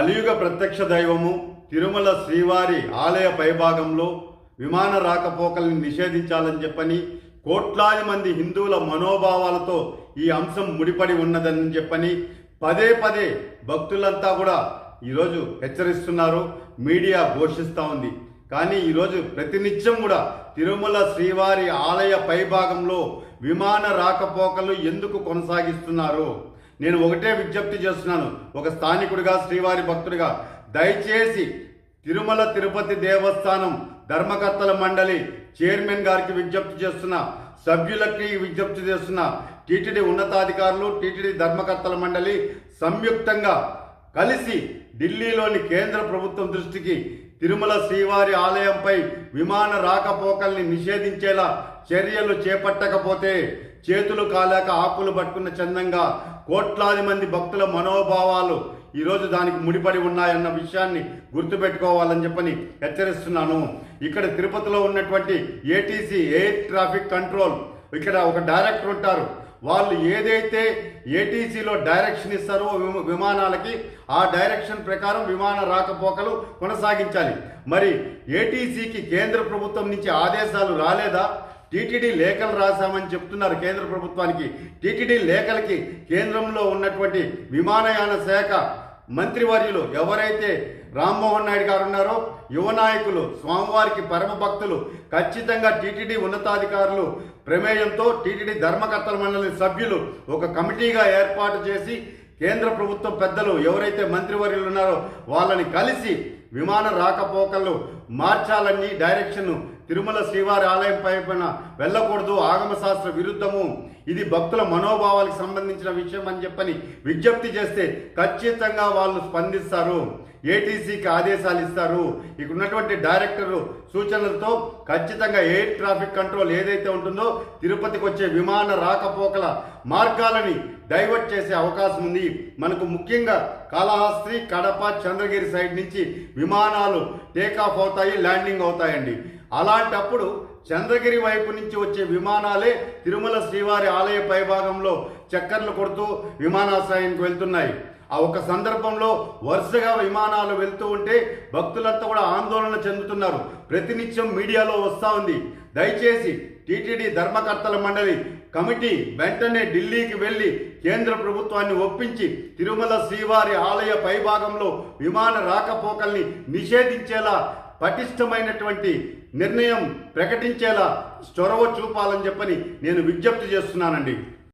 కలియుగ ప్రత్యక్ష దైవము తిరుమల శ్రీవారి ఆలయ పైభాగంలో విమాన రాకపోకల్ని నిషేధించాలని చెప్పని కోట్లాది మంది హిందువుల మనోభావాలతో ఈ అంశం ముడిపడి ఉన్నదని చెప్పని పదే పదే భక్తులంతా కూడా ఈరోజు హెచ్చరిస్తున్నారు. మీడియా ఘోషిస్తూ ఉంది. కానీ ఈరోజు ప్రతినిత్యం కూడా తిరుమల శ్రీవారి ఆలయ పైభాగంలో విమాన రాకపోకలు ఎందుకు కొనసాగిస్తున్నారు? నేను ఒకటే విజ్ఞప్తి చేస్తున్నాను, ఒక స్థానికుడిగా, శ్రీవారి భక్తుడిగా, దయచేసి తిరుమల తిరుపతి దేవస్థానం ధర్మకర్తల మండలి చైర్మన్ గారికి విజ్ఞప్తి చేస్తున్నా, సభ్యులకి విజ్ఞప్తి చేస్తున్నా, టీటీడీ ఉన్నతాధికారులు, టీటీడీ ధర్మకర్తల మండలి సంయుక్తంగా కలిసి ఢిల్లీలోని కేంద్ర ప్రభుత్వం దృష్టికి తిరుమల శ్రీవారి ఆలయంపై విమాన రాకపోకల్ని నిషేధించేలా చర్యలు చేపట్టకపోతే చేతులు కాలేక ఆకులు పట్టుకున్న చందంగా కోట్లాది మంది భక్తుల మనోభావాలు ఈరోజు దానికి ముడిపడి ఉన్నాయన్న విషయాన్ని గుర్తుపెట్టుకోవాలని చెప్పని హెచ్చరిస్తున్నాను. ఇక్కడ తిరుపతిలో ఉన్నటువంటి ఏటీసీ, ఎయిర్ ట్రాఫిక్ కంట్రోల్, ఇక్కడ ఒక డైరెక్టర్ ఉంటారు. వాళ్ళు ఏదైతే ఏటీసీలో డైరెక్షన్ ఇస్తారో విమానాలకి, ఆ డైరెక్షన్ ప్రకారం విమాన రాకపోకలు కొనసాగించాలి. మరి ఏటీసీకి కేంద్ర ప్రభుత్వం నుంచి ఆదేశాలు రాలేదా? టీటీడీ లేఖలు రాశామని చెప్తున్నారు కేంద్ర ప్రభుత్వానికి. టీటీడీ లేఖలకి కేంద్రంలో ఉన్నటువంటి విమానయాన శాఖ మంత్రివర్యులు ఎవరైతే రామ్మోహన్ నాయుడు గారు ఉన్నారో, యువ నాయకులు, స్వామివారికి పరమ భక్తులు, ఖచ్చితంగా టీటీడీ ఉన్నతాధికారులు ప్రమేయంతో టీటీడీ ధర్మకర్తల మండలి సభ్యులు ఒక కమిటీగా ఏర్పాటు చేసి కేంద్ర ప్రభుత్వం పెద్దలు ఎవరైతే మంత్రివర్యులు ఉన్నారో వాళ్ళని కలిసి విమాన రాకపోకలు మార్చాలని, డైరెక్షన్ తిరుమల శ్రీవారి ఆలయం పైన వెళ్ళకూడదు, ఆగమశాస్త్ర విరుద్ధము, ఇది భక్తుల మనోభావాలకు సంబంధించిన విషయం అని చెప్పని విజ్ఞప్తి చేస్తే ఖచ్చితంగా వాళ్ళు స్పందిస్తారు, ఏటీసీకి ఆదేశాలు ఇస్తారు. ఇక ఉన్నటువంటి డైరెక్టర్ సూచనలతో ఖచ్చితంగా ఎయిర్ ట్రాఫిక్ కంట్రోల్ ఏదైతే ఉంటుందో తిరుపతికి వచ్చే విమాన రాకపోకల మార్గాలని డైవర్ట్ చేసే అవకాశం ఉంది. మనకు ముఖ్యంగా కాళహస్తి, కడప, చంద్రగిరి సైడ్ నుంచి విమానాలు టేకాఫ్ అవుతాయి, ల్యాండింగ్ అవుతాయండి. అలాంటప్పుడు చంద్రగిరి వైపు నుంచి వచ్చే విమానాలే తిరుమల శ్రీవారి ఆలయ పైభాగంలో చక్కర్లు కొడుతూ విమానాశ్రయానికి వెళ్తున్నాయి. ఆ ఒక సందర్భంలో వరుసగా విమానాలు వెళ్తూ ఉంటే భక్తులంతా కూడా ఆందోళన చెందుతున్నారు. ప్రతినిత్యం మీడియాలో వస్తూ ఉంది. దయచేసి టీటీడీ ధర్మకర్తల మండలి కమిటీ వెంటనే ఢిల్లీకి వెళ్ళి కేంద్ర ప్రభుత్వాన్ని ఒప్పించి తిరుమల శ్రీవారి ఆలయ పైభాగంలో విమాన రాకపోకల్ని నిషేధించేలా పటిష్టమైనటువంటి నిర్ణయం ప్రకటించేలా చొరవ చూపాలని చెప్పని నేను విజ్ఞప్తి చేస్తున్నానండి.